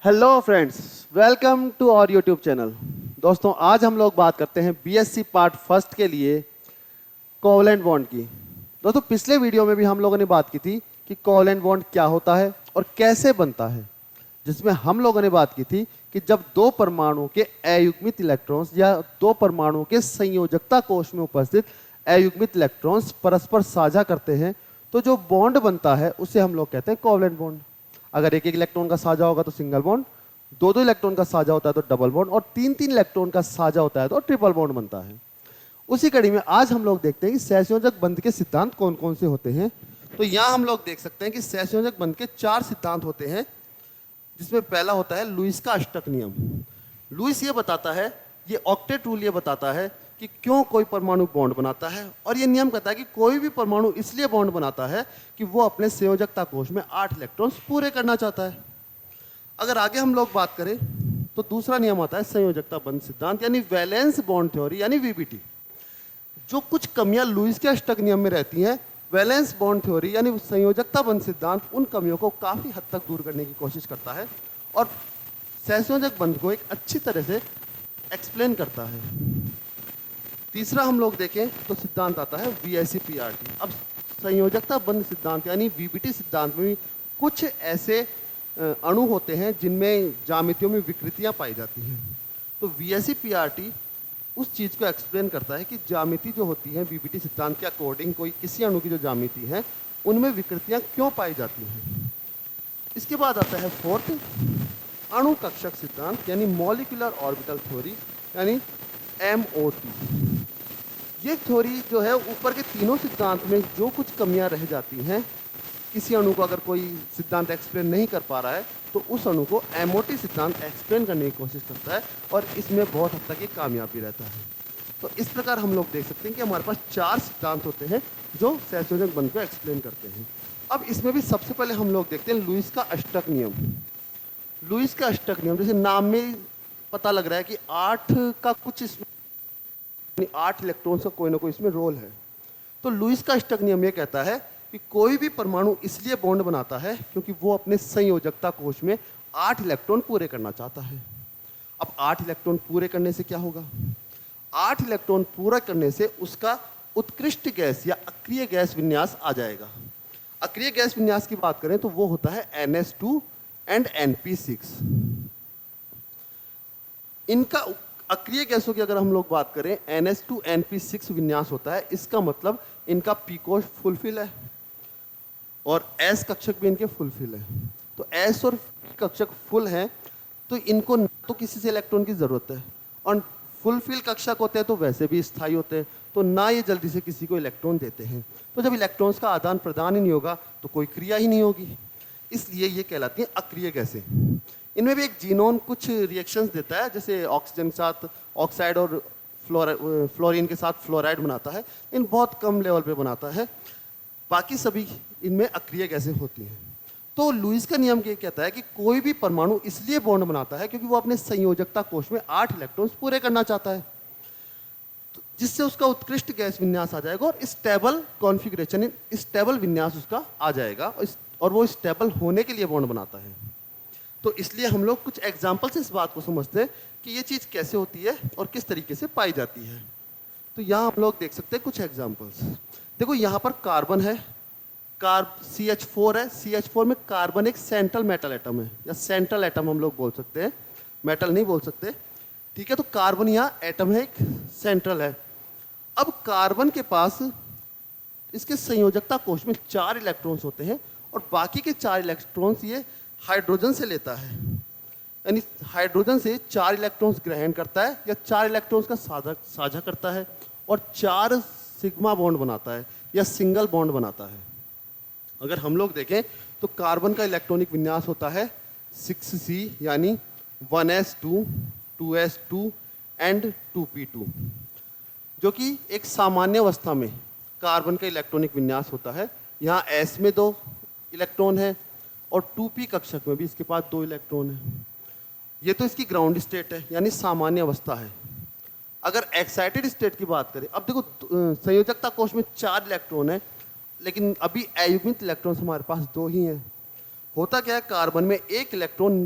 Hello friends, welcome to our YouTube channel. दोस्तों, आज हम लोग बात करते हैं बीएससी पार्ट फर्स्ट के लिए कोवलेंट बॉन्ड की। दोस्तों, पिछले वीडियो में भी हम लोगों ने बात की थी कि कोवलेंट बॉन्ड क्या होता है और कैसे बनता है, जिसमें हम लोगों ने बात की थी कि जब दो परमाणुओं के अयुग्मित इलेक्ट्रॉन्स या दो परमाणुओं के संयोजकता कोश में उपस्थित अयुग्मित इलेक्ट्रॉन्स परस्पर साझा करते हैं तो जो बॉन्ड बनता है उसे हम लोग कहते हैं कोवलेंट बॉन्ड। अगर एक एक इलेक्ट्रॉन का साझा होगा तो सिंगल बॉन्ड, दो दो इलेक्ट्रॉन का साझा होता है तो डबल बॉन्ड, और तीन तीन इलेक्ट्रॉन का साझा होता है तो ट्रिपल बॉन्ड बनता है। उसी कड़ी में आज हम लोग देखते हैं कि सहसंयोजक बंध के सिद्धांत कौन कौन से होते हैं। तो यहाँ हम लोग देख सकते हैं कि सहसंयोजक बंध के 4 सिद्धांत होते हैं, जिसमें पहला होता है लुईस का अष्टक नियम। लुईस ये बताता है, ये ऑक्टेट रूल ये बताता है कि क्यों कोई परमाणु बॉन्ड बनाता है, और ये नियम कहता है कि कोई भी परमाणु इसलिए बॉन्ड बनाता है कि वो अपने संयोजकता कोश में 8 इलेक्ट्रॉन्स पूरे करना चाहता है। अगर आगे हम लोग बात करें तो दूसरा नियम आता है संयोजकता बंध सिद्धांत यानी वैलेंस बॉन्ड थ्योरी यानी वीबीटी। जो कुछ कमियां लुईस के अष्टक नियम में रहती हैं, वैलेंस बॉन्ड थ्योरी यानी संयोजकता बंध सिद्धांत उन कमियों को काफी हद तक दूर करने की कोशिश करता है और सहसंयोजक बंध को एक अच्छी तरह से एक्सप्लेन करता है। तीसरा हम लोग देखें तो सिद्धांत आता है वीएससी-पीआरटी। अब संयोजकता बंध सिद्धांत यानी वीबीटी सिद्धांत में भी कुछ ऐसे अणु होते हैं जिनमें ज्यामितियों में विकृतियां पाई जाती हैं। तो वीएससी-पीआरटी उस चीज़ को एक्सप्लेन करता है कि ज्यामिति जो होती है वीबीटी सिद्धांत के अकॉर्डिंग कोई किसी अणु की जो ज्यामिति है उनमें विकृतियां क्यों पाई जाती हैं। इसके बाद आता है फोर्थ अणु कक्षक सिद्धांत यानी मॉलिक्यूलर ऑर्बिटल थ्योरी यानी एमओटी। ये थ्योरी जो है ऊपर के तीनों सिद्धांत में जो कुछ कमियां रह जाती हैं, किसी अणु को अगर कोई सिद्धांत एक्सप्लेन नहीं कर पा रहा है तो उस अणु को एमओटी सिद्धांत एक्सप्लेन करने की कोशिश करता है और इसमें बहुत हद तक ये कामयाब भी रहता है। तो इस प्रकार हम लोग देख सकते हैं कि हमारे पास 4 सिद्धांत होते हैं जो सहसंयोजक बंध को एक्सप्लेन करते हैं। अब इसमें भी सबसे पहले हम लोग देखते हैं लुईस का अष्टक नियम। लुईस का अष्टक नियम, जैसे नाम में पता लग रहा है कि 8 का कुछ इसमें 8 इलेक्ट्रॉन्स का कोई ना कोई इसमें रोल है। तो लुईस का अष्टक नियम ये कहता है कि कोई भी परमाणु इसलिए बॉन्ड बनाता है क्योंकि वो अपने संयोजकता कोश में 8 इलेक्ट्रॉन पूरे करना चाहता है। अब 8 इलेक्ट्रॉन पूरे करने से क्या होगा? 8 इलेक्ट्रॉन पूरा करने से उसका उत्कृष्ट गैस या अक्रिय गैस विन्यास आ जाएगा। अक्रिय गैस विन्यास की बात करें तो वो होता है NH2 एंड NP6। इनका अक्रिय गैसों की अगर हम लोग बात करें, NH2 NP6 विन्यास होता है, इसका मतलब इनका पी कोश फुलफिल है और S कक्षक भी इनके फुलफिल है। तो S और P कक्षक फुल हैं तो इनको ना तो किसी से इलेक्ट्रॉन की जरूरत है, और फुलफिल कक्षक होते हैं तो वैसे भी स्थायी होते हैं, तो ना ये जल्दी से किसी को इलेक्ट्रॉन देते हैं। तो जब इलेक्ट्रॉन्स का आदान प्रदान ही नहीं होगा तो कोई क्रिया ही नहीं होगी, इसलिए ये कहलाती हैं अक्रिय गैसें। इनमें भी एक जीनोन कुछ रिएक्शंस देता है, जैसे ऑक्सीजन के साथ ऑक्साइड और फ्लोरीन के साथ फ्लोराइड बनाता है, इन बहुत कम लेवल पे बनाता है, बाकी सभी इनमें अक्रिय गैसें होती हैं। तो लुईस का नियम ये कहता है कि कोई भी परमाणु इसलिए बॉन्ड बनाता है क्योंकि वो अपने संयोजकता कोश में 8 इलेक्ट्रॉन्स पूरे करना चाहता है, तो जिससे उसका उत्कृष्ट गैस विन्यास आ जाएगा और स्टेबल कॉन्फ़िगरेशन, स्टेबल विन्यास उसका आ जाएगा, और वो स्टेबल होने के लिए बॉन्ड बनाता है। तो इसलिए हम लोग कुछ एग्जाम्पल से इस बात को समझते हैं कि ये चीज़ कैसे होती है और किस तरीके से पाई जाती है। तो यहाँ हम लोग देख सकते हैं कुछ एग्जाम्पल्स। देखो, यहाँ पर कार्बन है, CH4 है। CH4 में कार्बन एक सेंट्रल मेटल एटम है, या सेंट्रल एटम हम लोग बोल सकते हैं, मेटल नहीं बोल सकते, ठीक है। तो कार्बन यहाँ एटम है, एक सेंट्रल है। अब कार्बन के पास इसके संयोजकता कोश में 4 इलेक्ट्रॉन्स होते हैं और बाकी के 4 इलेक्ट्रॉन्स ये हाइड्रोजन से लेता है, यानी हाइड्रोजन से 4 इलेक्ट्रॉन्स ग्रहण करता है या 4 इलेक्ट्रॉन्स का साझा करता है और 4 सिग्मा बॉन्ड बनाता है या सिंगल बॉन्ड बनाता है। अगर हम लोग देखें तो कार्बन का इलेक्ट्रॉनिक विन्यास होता है 6C यानी 1s2 2s2 एंड 2p2, जो कि एक सामान्य अवस्था में कार्बन का इलेक्ट्रॉनिक विन्यास होता है। यहाँ S में 2 इलेक्ट्रॉन है और 2p कक्षक में भी इसके पास 2 इलेक्ट्रॉन है। ये तो इसकी ग्राउंड स्टेट है यानी सामान्य अवस्था है। अगर एक्साइटेड स्टेट की बात करें, अब देखो संयोजकता कोश में 4 इलेक्ट्रॉन है लेकिन अभी अयुग्मित इलेक्ट्रॉन्स हमारे पास 2 ही हैं। होता क्या है, कार्बन में 1 इलेक्ट्रॉन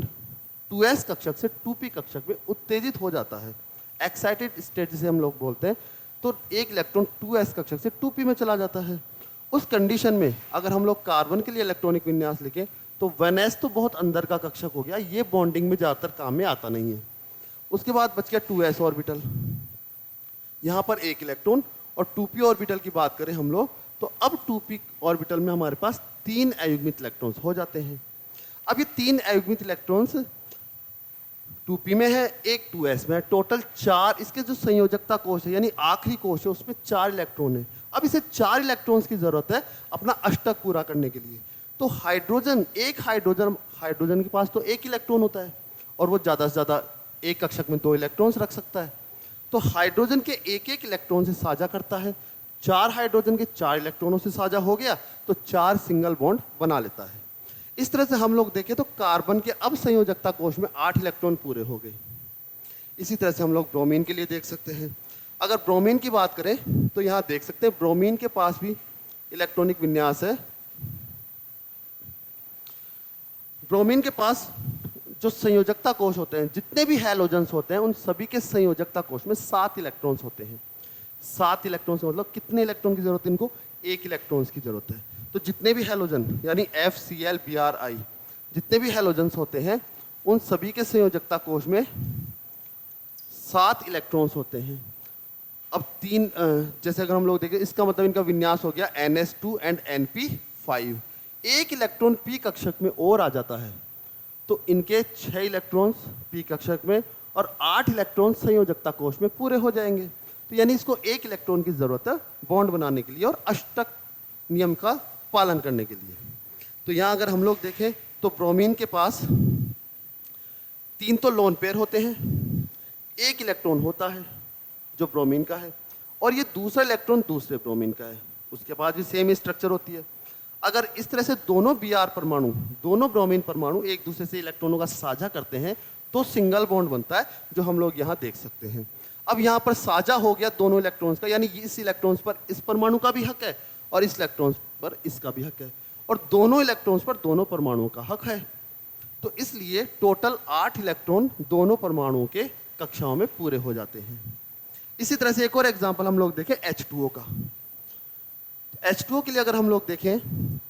2s कक्षक से 2p कक्षक में उत्तेजित हो जाता है, एक्साइटेड स्टेट जिसे हम लोग बोलते हैं, तो एक इलेक्ट्रॉन 2s कक्षक से 2p में चला जाता है। उस कंडीशन में अगर हम लोग कार्बन के लिए इलेक्ट्रॉनिक विन्यास लिखें तो 1s तो बहुत अंदर का कक्षक हो गया, ये बॉन्डिंग में ज़्यादातर काम में आता नहीं है। उसके बाद बच गया 2s ऑर्बिटल, यहाँ पर एक इलेक्ट्रॉन, और 2p ऑर्बिटल की बात करें हम लोग तो अब 2p ऑर्बिटल में हमारे पास 3 अयुग्मित इलेक्ट्रॉन्स हो जाते हैं। अब ये 3 अयुग्मित इलेक्ट्रॉन्स 2p में है, एक 2s में है, टोटल 4 इसके जो संयोजकता कोश है यानी आखिरी कोश है उसमें 4 इलेक्ट्रॉन है। अब इसे 4 इलेक्ट्रॉन्स की जरूरत है अपना अष्टक पूरा करने के लिए। तो हाइड्रोजन के पास तो एक इलेक्ट्रॉन होता है और वो ज़्यादा से ज़्यादा एक कक्षक में 2 इलेक्ट्रॉन्स रख सकता है। तो हाइड्रोजन के एक एक इलेक्ट्रॉन से साझा करता है, 4 हाइड्रोजन के 4 इलेक्ट्रॉनों से साझा हो गया तो 4 सिंगल बॉन्ड बना लेता है। इस तरह से हम लोग देखें तो कार्बन के अब संयोजकता कोश में 8 इलेक्ट्रॉन पूरे हो गए। इसी तरह से हम लोग ब्रोमीन के लिए देख सकते हैं। अगर ब्रोमीन की बात करें तो यहाँ देख सकते हैं ब्रोमीन के पास भी इलेक्ट्रॉनिक विन्यास है। ब्रोमीन के पास जो संयोजकता कोश होते हैं, जितने भी हैलोजेंस होते हैं उन सभी के संयोजकता कोश में 7 इलेक्ट्रॉन्स होते हैं। 7 इलेक्ट्रॉन्स मतलब कितने इलेक्ट्रॉन की जरूरत है इनको? 1 इलेक्ट्रॉन्स की जरूरत है। तो जितने भी हैलोजन यानी FCl Bri जितने भी हैलोजेंस होते हैं उन सभी के संयोजकता कोश में 7 इलेक्ट्रॉन्स होते हैं। अब 3 जैसे अगर हम लोग देखें इसका मतलब इनका विन्यास हो गया NS2 एंड NP5। एक इलेक्ट्रॉन p कक्षक में और आ जाता है तो इनके 6 इलेक्ट्रॉन्स p कक्षक में और 8 इलेक्ट्रॉन संयोजकता कोश में पूरे हो जाएंगे। तो यानी इसको 1 इलेक्ट्रॉन की जरूरत है बॉन्ड बनाने के लिए और अष्टक नियम का पालन करने के लिए। तो यहाँ अगर हम लोग देखें तो ब्रोमीन के पास 3 तो लोन पेयर होते हैं, 1 इलेक्ट्रॉन होता है जो ब्रोमीन का है और ये दूसरा इलेक्ट्रॉन दूसरे ब्रोमीन का है, उसके बाद भी सेम स्ट्रक्चर होती है। अगर इस तरह से दोनों Br परमाणु, दोनों ब्रोमीन परमाणु एक दूसरे से इलेक्ट्रॉनों का साझा करते हैं तो सिंगल बॉन्ड बनता है जो हम लोग यहाँ देख सकते हैं। अब यहाँ पर साझा हो गया दोनों इलेक्ट्रॉन्स का, यानी इस इलेक्ट्रॉन्स पर इस परमाणु का भी हक है और इस इलेक्ट्रॉन्स पर इसका भी हक है और दोनों इलेक्ट्रॉन्स पर दोनों परमाणुओं का हक है। तो इसलिए टोटल 8 इलेक्ट्रॉन दोनों परमाणुओं के कक्षाओं में पूरे हो जाते हैं। इसी तरह से एक और एग्जाम्पल हम लोग देखें H2O का। H2O के लिए अगर हम लोग देखें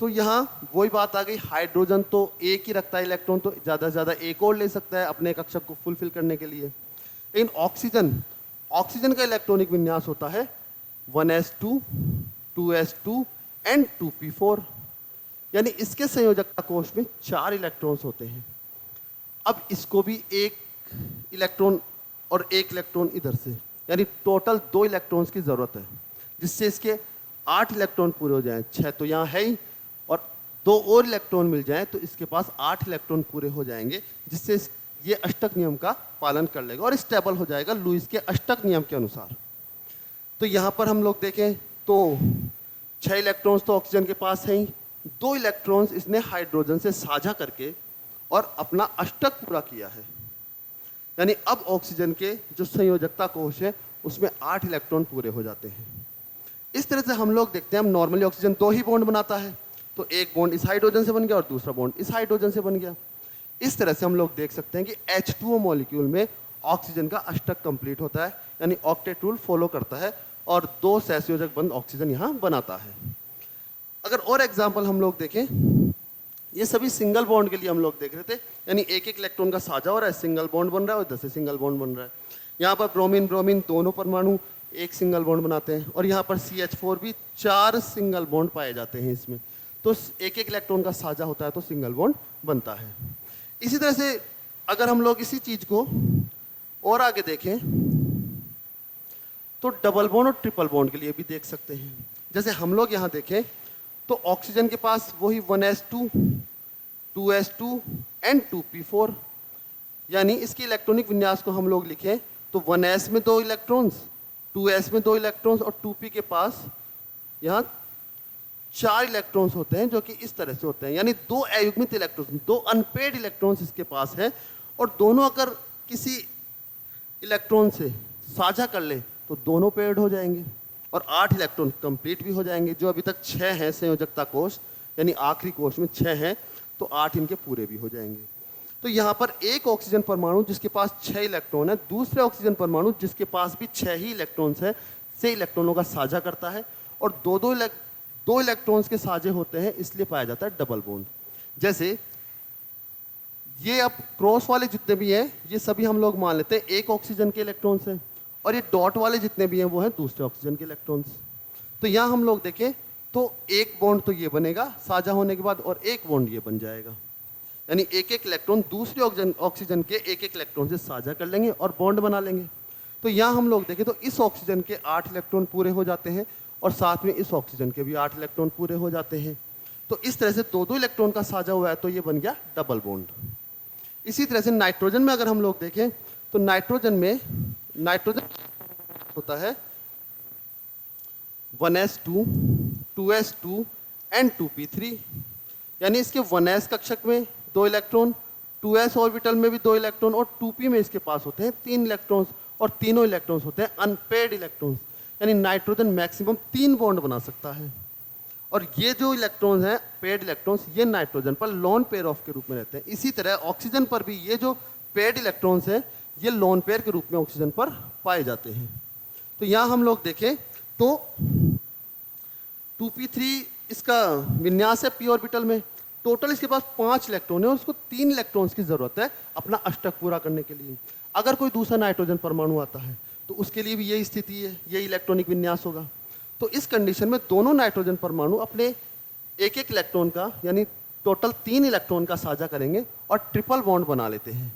तो यहाँ वही बात आ गई, हाइड्रोजन तो एक ही रखता है इलेक्ट्रॉन, तो ज़्यादा से ज़्यादा एक और ले सकता है अपने कक्षक को फुलफिल करने के लिए। लेकिन ऑक्सीजन का इलेक्ट्रॉनिक विन्यास होता है 1s2, 2s2 एंड 2p4, यानी इसके संयोजकता कोश में 4 इलेक्ट्रॉन्स होते हैं। अब इसको भी एक इलेक्ट्रॉन और एक इलेक्ट्रॉन इधर से, यानी टोटल 2 इलेक्ट्रॉन्स की जरूरत है जिससे इसके 8 इलेक्ट्रॉन पूरे हो जाएं। 6 तो यहाँ है ही और 2 और इलेक्ट्रॉन मिल जाएं तो इसके पास 8 इलेक्ट्रॉन पूरे हो जाएंगे जिससे ये अष्टक नियम का पालन कर लेगा और स्टेबल हो जाएगा लुईस के अष्टक नियम के अनुसार। तो यहाँ पर हम लोग देखें तो 6 इलेक्ट्रॉन्स तो ऑक्सीजन के पास हैं ही, 2 इलेक्ट्रॉन्स इसने हाइड्रोजन से साझा करके और अपना अष्टक पूरा किया है। यानी अब ऑक्सीजन के जो संयोजकता कोश है उसमें 8 इलेक्ट्रॉन पूरे हो जाते हैं। इस तरह से हम लोग देखते हैं, हम नॉर्मली ऑक्सीजन 2 ही बॉन्ड बनाता है तो एक बॉन्ड इस हाइड्रोजन से बन गया और दूसरा बॉन्ड इस हाइड्रोजन से बन गया। इस तरह से हम लोग देख सकते हैं कि H2O मॉलिक्यूल में ऑक्सीजन का अष्टक कंप्लीट होता है, यानी ऑक्टेट रूल फॉलो करता है और 2 सहसंयोजक बंध ऑक्सीजन यहाँ बनाता है। अगर और एग्जाम्पल हम लोग देखें, ये सभी सिंगल बॉन्ड के लिए हम लोग देख रहे थे, यानी एक एक इलेक्ट्रॉन का साझा हो रहा है, सिंगल बॉन्ड बन रहा है और इधर से सिंगल बॉन्ड बन रहा है। यहाँ पर ब्रोमीन दोनों परमाणु एक सिंगल बॉन्ड बनाते हैं और यहाँ पर CH4 भी 4 सिंगल बॉन्ड पाए जाते हैं इसमें, तो एक एक इलेक्ट्रॉन का साझा होता है तो सिंगल बॉन्ड बनता है। इसी तरह से अगर हम लोग इसी चीज को और आगे देखें तो डबल बॉन्ड और ट्रिपल बॉन्ड के लिए भी देख सकते हैं। जैसे हम लोग यहाँ देखें तो ऑक्सीजन के पास वही 1s2, 2s2 एंड 2p4, यानी इसके इलेक्ट्रॉनिक विन्यास को हम लोग लिखें तो 1s में 2 इलेक्ट्रॉन्स, 2s में 2 इलेक्ट्रॉन्स और 2p के पास यहाँ 4 इलेक्ट्रॉन्स होते हैं जो कि इस तरह से होते हैं, यानी 2 अयुग्मित इलेक्ट्रॉन्स, 2 अनपेड इलेक्ट्रॉन्स इसके पास है और दोनों अगर किसी इलेक्ट्रॉन से साझा कर ले तो दोनों पेड हो जाएंगे और 8 इलेक्ट्रॉन कंप्लीट भी हो जाएंगे। जो अभी तक 6 हैं संयोजकता कोश, यानी आखिरी कोश में 6 हैं तो 8 इनके पूरे भी हो जाएंगे। तो यहाँ पर एक ऑक्सीजन परमाणु जिसके पास 6 इलेक्ट्रॉन है, दूसरे ऑक्सीजन परमाणु जिसके पास भी 6 ही इलेक्ट्रॉन्स है, से इलेक्ट्रॉनों का साझा करता है। और दो इलेक्ट्रॉन्स के साझे होते हैं, इसलिए पाया जाता है डबल बॉन्ड। जैसे ये अब क्रॉस वाले जितने भी हैं ये सभी हम लोग मान लेते हैं एक ऑक्सीजन के इलेक्ट्रॉन्स हैं, और ये डॉट वाले जितने भी हैं वो हैं दूसरे ऑक्सीजन के इलेक्ट्रॉन्स। तो यहाँ हम लोग देखें तो एक बॉन्ड तो ये बनेगा साझा होने के बाद, और एक बॉन्ड ये बन जाएगा, यानी एक एक इलेक्ट्रॉन दूसरे ऑक्सीजन के एक एक इलेक्ट्रॉन से साझा कर लेंगे और बॉन्ड बना लेंगे। तो यहाँ हम लोग देखें तो इस ऑक्सीजन के 8 इलेक्ट्रॉन पूरे हो जाते हैं, और साथ में इस ऑक्सीजन के भी 8 इलेक्ट्रॉन पूरे हो जाते हैं। तो इस तरह से दो इलेक्ट्रॉन का साझा हुआ है, तो ये बन गया डबल बॉन्ड। इसी तरह से नाइट्रोजन में अगर हम लोग देखें तो नाइट्रोजन होता है 1s2, 2s2 एंड 2p3, यानी इसके 1s कक्षक में 2 इलेक्ट्रॉन, 2s ऑर्बिटल में भी 2 इलेक्ट्रॉन, और 2p में इसके पास होते हैं 3 इलेक्ट्रॉन्स, और तीनों इलेक्ट्रॉन्स होते हैं अनपेयर्ड इलेक्ट्रॉन्स, यानी नाइट्रोजन मैक्सिमम 3 बॉन्ड बना सकता है। और ये जो इलेक्ट्रॉन्स हैं पेयर्ड इलेक्ट्रॉन्स, ये नाइट्रोजन पर लॉन पेयर ऑफ के रूप में रहते हैं। इसी तरह ऑक्सीजन पर भी ये जो पेयर्ड इलेक्ट्रॉन्स हैं ये लॉन पेयर के रूप में ऑक्सीजन पर पाए जाते हैं। तो यहाँ हम लोग देखें तो 2p3 इसका विन्यास है p ऑर्बिटल में, टोटल इसके पास 5 इलेक्ट्रॉन है और उसको 3 इलेक्ट्रॉन्स की जरूरत है अपना अष्टक पूरा करने के लिए। अगर कोई दूसरा नाइट्रोजन परमाणु आता है तो उसके लिए भी यही स्थिति है, यही इलेक्ट्रॉनिक विन्यास होगा। तो इस कंडीशन में दोनों नाइट्रोजन परमाणु अपने एक एक इलेक्ट्रॉन का यानी टोटल 3 इलेक्ट्रॉन का साझा करेंगे और ट्रिपल बॉन्ड बना लेते हैं।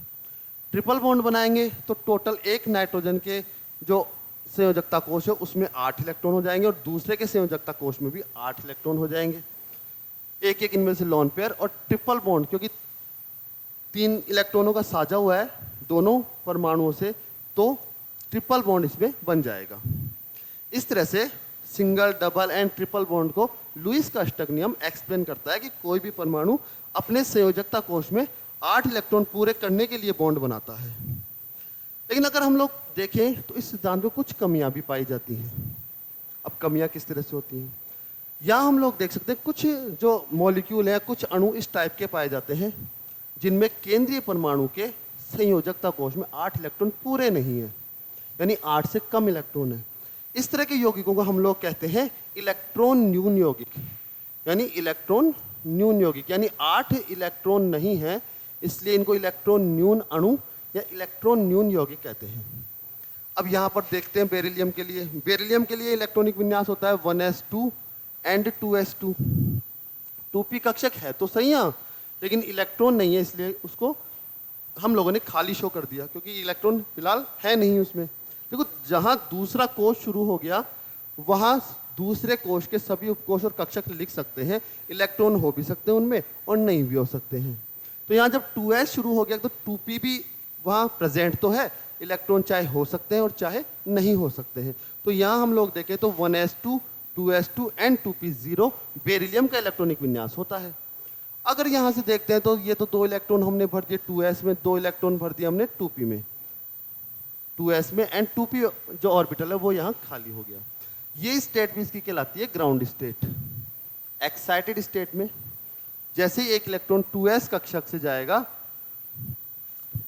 ट्रिपल बॉन्ड बनाएंगे तो टोटल एक नाइट्रोजन के जो संयोजकता कोश है उसमें 8 इलेक्ट्रॉन हो जाएंगे, और दूसरे के संयोजकता कोश में भी 8 इलेक्ट्रॉन हो जाएंगे, एक एक इनमें से लॉन पेयर। और ट्रिपल बॉन्ड क्योंकि 3 इलेक्ट्रॉनों का साझा हुआ है दोनों परमाणुओं से, तो ट्रिपल बॉन्ड इसमें बन जाएगा। इस तरह से single, double and triple bond को लुईस का अष्टक नियम एक्सप्लेन करता है कि कोई भी परमाणु अपने संयोजकता कोश में 8 इलेक्ट्रॉन पूरे करने के लिए बॉन्ड बनाता है। लेकिन अगर हम लोग देखें तो इस सिद्धांत में कुछ कमियां भी पाई जाती हैं। अब कमियां किस तरह से होती हैं, यहाँ हम लोग देख सकते हैं कुछ जो मॉलिक्यूल हैं, कुछ अणु इस टाइप के पाए जाते हैं जिनमें केंद्रीय परमाणु के संयोजकता कोश में 8 इलेक्ट्रॉन पूरे नहीं है, यानी 8 से कम इलेक्ट्रॉन है। इस तरह के यौगिकों को हम लोग कहते हैं इलेक्ट्रॉन न्यून यौगिक, यानी इलेक्ट्रॉन न्यून यौगिक, यानी 8 इलेक्ट्रॉन नहीं है, इसलिए इनको इलेक्ट्रॉन न्यून अणु या इलेक्ट्रॉन न्यून यौगिक कहते हैं। अब यहाँ पर देखते हैं बेरिलियम के लिए। बेरिलियम के लिए इलेक्ट्रॉनिक विन्यास होता है 1s2 एंड 2s2। 2p कक्षक है तो सही है, लेकिन इलेक्ट्रॉन नहीं है, इसलिए उसको हम लोगों ने खाली शो कर दिया क्योंकि इलेक्ट्रॉन फिलहाल है नहीं उसमें। देखो जहाँ दूसरा कोश शुरू हो गया वहाँ दूसरे कोश के सभी उपकोश और कक्षक लिख सकते हैं, इलेक्ट्रॉन हो भी सकते हैं उनमें और नहीं भी हो सकते हैं। तो यहाँ जब 2s शुरू हो गया तो 2p भी वहाँ प्रेजेंट तो है, इलेक्ट्रॉन चाहे हो सकते हैं और चाहे नहीं हो सकते हैं। तो यहाँ हम लोग देखें तो 1s2, 2s2 and 2p0 beryllium का इलेक्ट्रॉनिक विन्यास होता है। अगर यहाँ से देखते हैं तो ये तो 2 इलेक्ट्रॉन हमने भर दिए 2s में, 2 इलेक्ट्रॉन भर दिया हमने 2p में, 2s में, एंड 2p जो ऑर्बिटल है वो यहाँ खाली हो गया। ये स्टेट भी इसकी कहलाती है ग्राउंड स्टेट। एक्साइटेड स्टेट में जैसे ही एक इलेक्ट्रॉन 2s कक्षक से जाएगा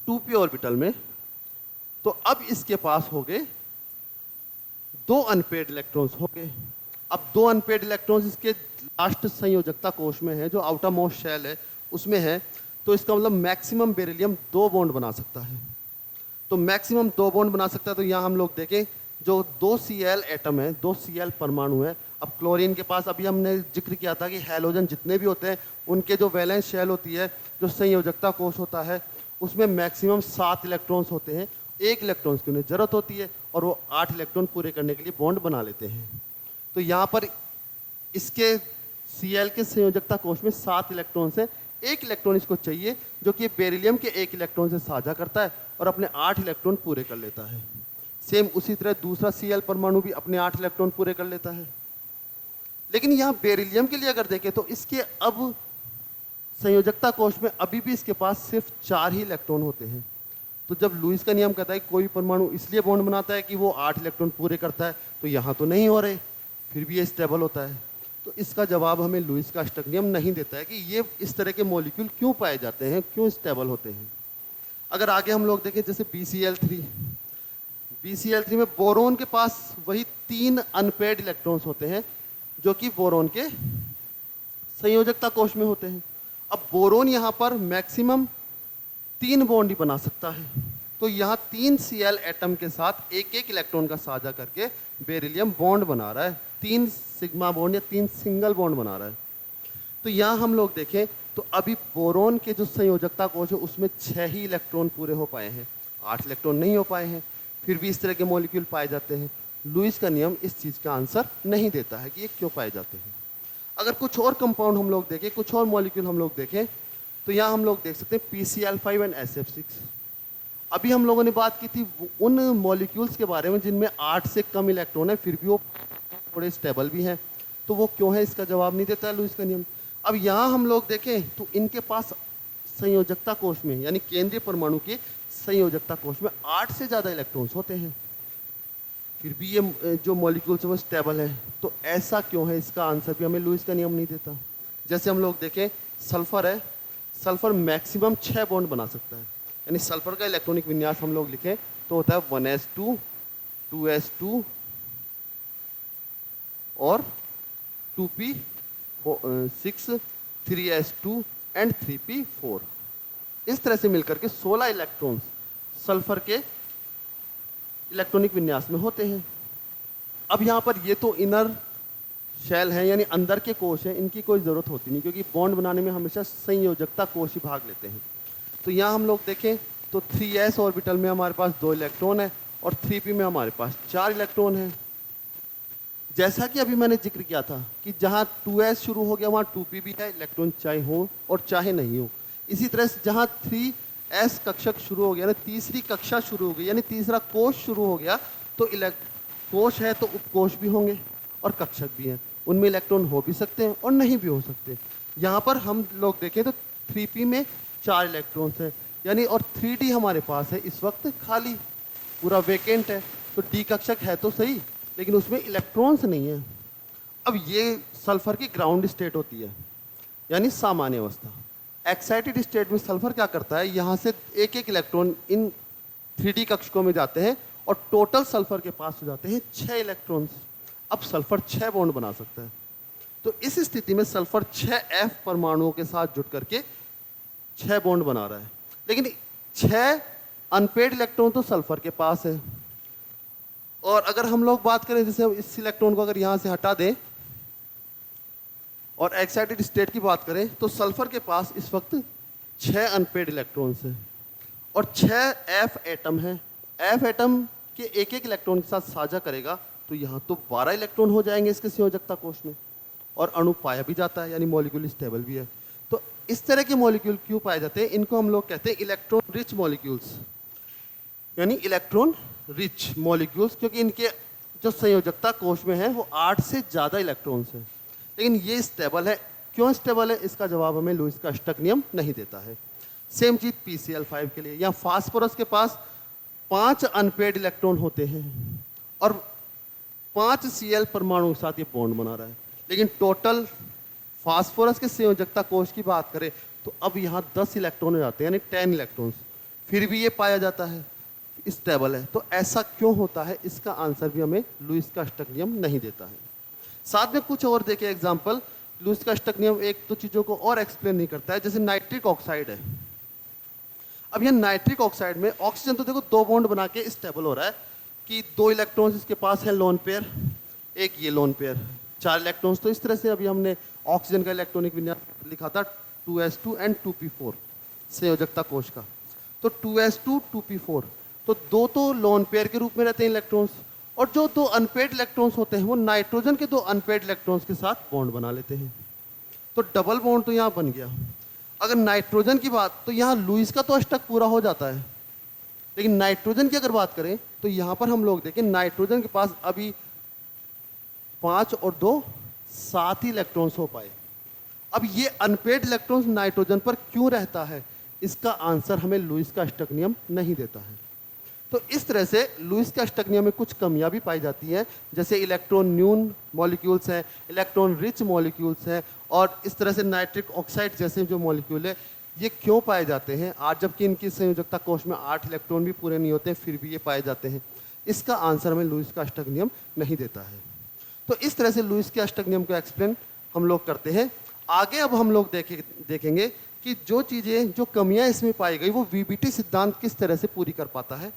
2p ऑर्बिटल में, तो अब इसके पास हो गए 2 अनपेयर्ड इलेक्ट्रॉन्स हो गए। अब 2 अनपेयर्ड इलेक्ट्रॉन्स इसके लास्ट संयोजकता कोश में है, जो आउटर मोस्ट शेल है उसमें है, तो इसका मतलब मैक्सिमम बेरिलियम 2 बॉन्ड बना सकता है। तो मैक्सिमम 2 बॉन्ड बना सकता है। तो यहाँ हम लोग देखें जो 2 Cl एटम है, 2 Cl परमाणु है। अब क्लोरीन के पास अभी हमने जिक्र किया था कि हैलोजन जितने भी होते हैं उनके जो वैलेंस शेल होती है, जो संयोजकता कोश होता है, उसमें मैक्सिमम 7 इलेक्ट्रॉन्स होते हैं। 1 इलेक्ट्रॉन्स की उन्हें जरूरत होती है और वो 8 इलेक्ट्रॉन पूरे करने के लिए बॉन्ड बना लेते हैं। तो यहाँ पर इसके Cl के संयोजकता कोश में 7 इलेक्ट्रॉन्स हैं, 1 इलेक्ट्रॉन इसको चाहिए जो कि बेरिलियम के 1 इलेक्ट्रॉन से साझा करता है और अपने 8 इलेक्ट्रॉन पूरे कर लेता है। सेम उसी तरह दूसरा Cl परमाणु भी अपने 8 इलेक्ट्रॉन पूरे कर लेता है। लेकिन यहाँ बेरिलियम के लिए अगर देखें तो इसके अब संयोजकता कोश में अभी भी इसके पास सिर्फ 4 ही इलेक्ट्रॉन होते हैं। तो जब लुईस का नियम कहता है कोई परमाणु इसलिए बॉन्ड बनाता है कि वो 8 इलेक्ट्रॉन पूरे करता है, तो यहाँ तो नहीं हो रहे, फिर भी ये स्टेबल होता है। तो इसका जवाब हमें लुईस का अष्टक नियम नहीं देता है कि ये इस तरह के मॉलिक्यूल क्यों पाए जाते हैं, क्यों स्टेबल होते हैं। अगर आगे हम लोग देखें जैसे BCl3, BCl3 में बोरोन के पास वही 3 अनपेड इलेक्ट्रॉन्स होते हैं जो कि बोरोन के संयोजकता कोश में होते हैं। अब बोरोन यहाँ पर मैक्सिमम 3 बॉन्ड ही बना सकता है, तो यहाँ 3 Cl एटम के साथ एक एक इलेक्ट्रॉन का साझा करके बेरिलियम बॉन्ड बना रहा है, 3 सिग्मा बॉन्ड या 3 सिंगल बॉन्ड बना रहा है। तो यहाँ हम लोग देखें तो अभी बोरोन के जो संयोजकता कोश है उसमें 6 ही इलेक्ट्रॉन पूरे हो पाए हैं, 8 इलेक्ट्रॉन नहीं हो पाए हैं, फिर भी इस तरह के मॉलिक्यूल पाए जाते हैं। लुईस का नियम इस चीज़ का आंसर नहीं देता है कि ये क्यों पाए जाते हैं। अगर कुछ और कंपाउंड हम लोग देखें, कुछ और मॉलिक्यूल हम लोग देखें, तो यहाँ हम लोग देख सकते हैं PCl5 एंड SF6। अभी हम लोगों ने बात की थी उन मॉलिक्यूल्स के बारे में जिनमें 8 से कम इलेक्ट्रॉन है, फिर भी वो थोड़े स्टेबल भी हैं, तो वो क्यों है, इसका जवाब नहीं देता है लुईस का नियम। अब यहाँ हम लोग देखें तो इनके पास संयोजकता कोश में यानी केंद्रीय परमाणु के संयोजकता कोश में 8 से ज़्यादा इलेक्ट्रॉन्स होते हैं, फिर भी ये जो मॉलिक्यूल्स है वो स्टेबल है। तो ऐसा क्यों है, इसका आंसर भी हमें लुईस का नियम नहीं देता। जैसे हम लोग देखें सल्फर है, सल्फर मैक्सिमम 6 बॉन्ड बना सकता है, यानी सल्फर का इलेक्ट्रॉनिक विन्यास हम लोग लिखें तो होता है 1s2 2s2 और 2p6 3s2 एंड 3p4। इस तरह से मिलकर के 16 इलेक्ट्रॉन्स सल्फर के इलेक्ट्रॉनिक विन्यास में होते हैं। अब यहाँ पर ये तो इनर शेल है यानी अंदर के कोश हैं, इनकी कोई ज़रूरत होती नहीं क्योंकि बॉन्ड बनाने में हमेशा संयोजकता कोश ही भाग लेते हैं। तो यहाँ हम लोग देखें तो 3s ऑर्बिटल में हमारे पास 2 इलेक्ट्रॉन है और 3p में हमारे पास 4 इलेक्ट्रॉन है। जैसा कि अभी मैंने जिक्र किया था कि जहाँ 2s शुरू हो गया वहाँ 2p भी है, इलेक्ट्रॉन चाहे हो और चाहे नहीं हो। इसी तरह से जहाँ 3s कक्षक शुरू हो गया ना, तीसरी कक्षा शुरू हो गई यानी तीसरा कोश शुरू हो गया, तो कोश है तो उपकोश भी होंगे और कक्षक भी हैं, उनमें इलेक्ट्रॉन हो भी सकते हैं और नहीं भी हो सकते। यहाँ पर हम लोग देखें तो 3p में 4 इलेक्ट्रॉन्स हैं यानी, और 3d हमारे पास है इस वक्त खाली, पूरा वेकेंट है, तो d कक्षक है तो सही लेकिन उसमें इलेक्ट्रॉन्स नहीं है। अब ये सल्फर की ग्राउंड स्टेट होती है यानी सामान्य अवस्था। एक्साइटेड स्टेट में सल्फर क्या करता है, यहाँ से एक एक इलेक्ट्रॉन इन 3d कक्षकों में जाते हैं और टोटल सल्फर के पास हो जाते हैं 6 इलेक्ट्रॉन्स। अब सल्फर 6 बॉन्ड बना सकता है, तो इस स्थिति में सल्फर 6f परमाणुओं के साथ जुड़ करके 6 बॉन्ड बना रहा है, लेकिन 6 अनपेड इलेक्ट्रॉन तो सल्फर के पास है। और अगर हम लोग बात करें जैसे इस इलेक्ट्रॉन को अगर यहाँ से हटा दें और एक्साइटेड स्टेट की बात करें तो सल्फर के पास इस वक्त 6 अनपेड इलेक्ट्रॉन्स हैं और 6 f एटम है। f एटम के एक एक इलेक्ट्रॉन के साथ साझा करेगा तो यहाँ तो 12 इलेक्ट्रॉन हो जाएंगे इसके संयोजकता कोश में, और अणु पाया भी जाता है यानी मॉलिक्यूल स्टेबल भी है। तो इस तरह के मॉलिक्यूल क्यों पाए जाते हैं, इनको हम लोग कहते हैं इलेक्ट्रॉन रिच मॉलिक्यूल्स यानी इलेक्ट्रॉन रिच मॉलिक्यूल्स, क्योंकि इनके जो संयोजकता कोश में है वो 8 से ज़्यादा इलेक्ट्रॉन्स हैं, लेकिन ये स्टेबल है। क्यों स्टेबल है, इसका जवाब हमें लुईस का अष्टक नियम नहीं देता है। सेम चीज़ PCl5 के लिए, या फास्फोरस के पास 5 अनपेड इलेक्ट्रॉन होते हैं और 5 Cl परमाणु के साथ ये बॉन्ड बना रहा है, लेकिन टोटल फास्फोरस के संयोजकता कोश की बात करें तो अब यहाँ 10 इलेक्ट्रॉन हो जाते हैं यानी 10 इलेक्ट्रॉन्स, फिर भी ये पाया जाता है स्टेबल है। तो ऐसा क्यों होता है, इसका आंसर भी हमें लुईस का अष्टक नियम नहीं देता है। साथ में कुछ और देखें एग्जांपल, लुईस का अष्टक नियम एक तो चीज़ों को और एक्सप्लेन नहीं करता है, जैसे नाइट्रिक ऑक्साइड है। अब यह नाइट्रिक ऑक्साइड में ऑक्सीजन तो देखो 2 बॉन्ड बना के स्टेबल हो रहा है कि 2 इलेक्ट्रॉन्स इसके पास है लोन पेयर, एक ये लोन पेयर, 4 इलेक्ट्रॉन्स। तो इस तरह से अभी हमने ऑक्सीजन का इलेक्ट्रॉनिक विन्यास लिखा था 2s2 एंड 2p4 संयोजकता कोश का, तो 2s2 2p4, तो 2 तो लोन पेयर के रूप में रहते हैं इलेक्ट्रॉन्स, और जो 2 अनपेड इलेक्ट्रॉन्स होते हैं वो नाइट्रोजन के 2 अनपेड इलेक्ट्रॉन्स के साथ बॉन्ड बना लेते हैं, तो डबल बॉन्ड तो यहाँ बन गया। अगर नाइट्रोजन की बात, तो यहाँ लुईस का तो अष्टक पूरा हो जाता है, लेकिन नाइट्रोजन की अगर बात करें तो यहाँ पर हम लोग देखें नाइट्रोजन के पास अभी 5 और 2 7 ही इलेक्ट्रॉन्स हो पाए। अब ये अनपेड इलेक्ट्रॉन्स नाइट्रोजन पर क्यों रहता है, इसका आंसर हमें लुईस का अष्टक नियम नहीं देता है। तो इस तरह से लुईस के अष्टक नियम में कुछ कमियां भी पाई जाती हैं, जैसे इलेक्ट्रॉन न्यून मॉलिक्यूल्स हैं, इलेक्ट्रॉन रिच मॉलिक्यूल्स हैं, और इस तरह से नाइट्रिक ऑक्साइड जैसे जो मॉलिक्यूल है ये क्यों पाए जाते हैं आज, जबकि इनकी संयोजकता कोश में 8 इलेक्ट्रॉन भी पूरे नहीं होते फिर भी ये पाए जाते हैं। इसका आंसर हमें लुईस का अष्टक नियम नहीं देता है। तो इस तरह से लुईस के अष्टक नियम को एक्सप्लेन हम लोग करते हैं। आगे अब हम लोग देखेंगे कि जो चीज़ें, जो कमियां इसमें पाई गई वो वीबीटी सिद्धांत किस तरह से पूरी कर पाता है,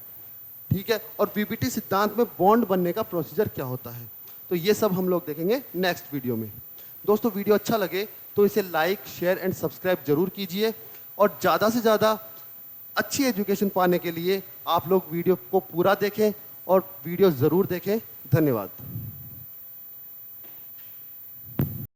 ठीक है, और वीबीटी सिद्धांत में बॉन्ड बनने का प्रोसीजर क्या होता है। तो ये सब हम लोग देखेंगे नेक्स्ट वीडियो में। दोस्तों वीडियो अच्छा लगे तो इसे लाइक, शेयर एंड सब्सक्राइब जरूर कीजिए, और ज़्यादा से ज़्यादा अच्छी एजुकेशन पाने के लिए आप लोग वीडियो को पूरा देखें और वीडियो ज़रूर देखें। धन्यवाद।